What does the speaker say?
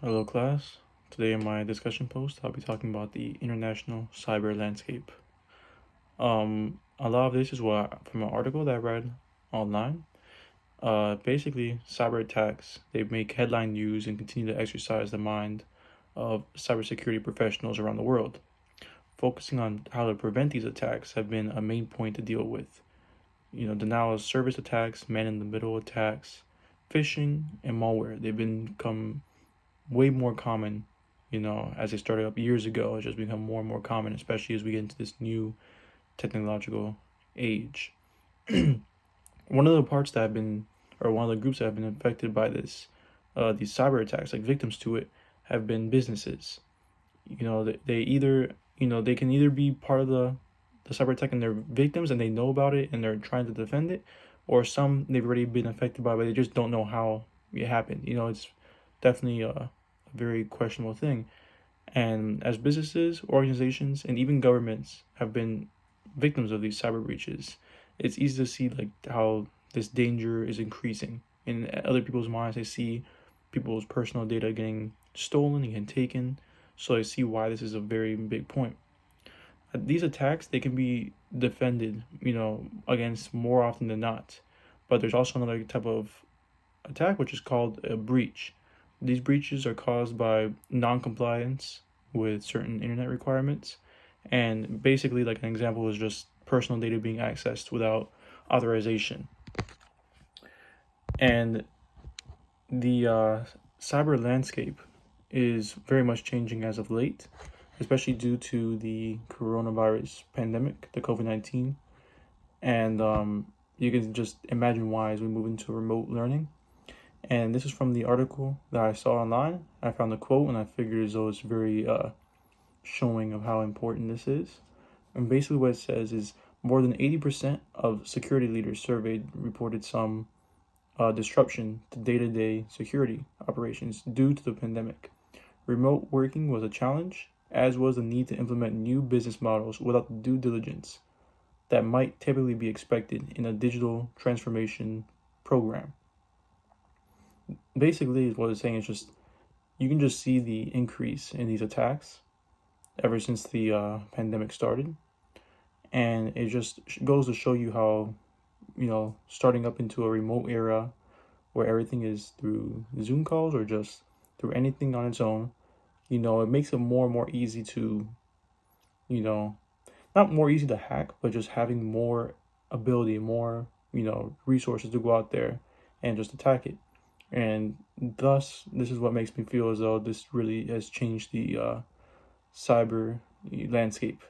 Hello, class. Today in my discussion post, I'll be talking about the international cyber landscape. A lot of this is from an article that I read online. Basically, cyber attacks, they make headline news and continue to exercise the mind of cybersecurity professionals around the world. Focusing on how to prevent these attacks have been a main point to deal with. Denial of service attacks, man-in-the-middle attacks, phishing, and malware. They've become way more common, as they started up years ago. It's just become more and more common, especially as we get into this new technological age. One of the parts that have been, or one of the groups that have been affected by these cyber attacks, like victims to it, have been businesses. They either, they can either be part of the cyber attack and they're victims and they know about it and they're trying to defend it, or some they've already been affected by, but they just don't know how it happened. It's definitely a very questionable thing. And as businesses, organizations, and even governments have been victims of these cyber breaches, it's easy to see like how this danger is increasing in other people's minds. They see people's personal data getting stolen and getting taken, so I see why this is a very big point. These attacks, they can be defended, against more often than not, but there's also another type of attack which is called a breach. These breaches are caused by non-compliance with certain internet requirements, and basically, like an example is just personal data being accessed without authorization. And the cyber landscape is very much changing as of late, especially due to the coronavirus pandemic, the COVID-19. And you can just imagine why as we move into remote learning. And this is from the article that I saw online. I found the quote and I figured as though it's very showing of how important this is. And basically what it says is more than 80% of security leaders surveyed reported some disruption to day-to-day security operations due to the pandemic. Remote working was a challenge, as was the need to implement new business models without the due diligence that might typically be expected in a digital transformation program. Basically, what it's saying is just you can just see the increase in these attacks ever since the pandemic started, and it just goes to show you how starting up into a remote era where everything is through Zoom calls or just through anything on its own, it makes it more and more easy to, not more easy to hack, but just having more ability, more, resources to go out there and just attack it. And thus, this is what makes me feel as though this really has changed the cyber landscape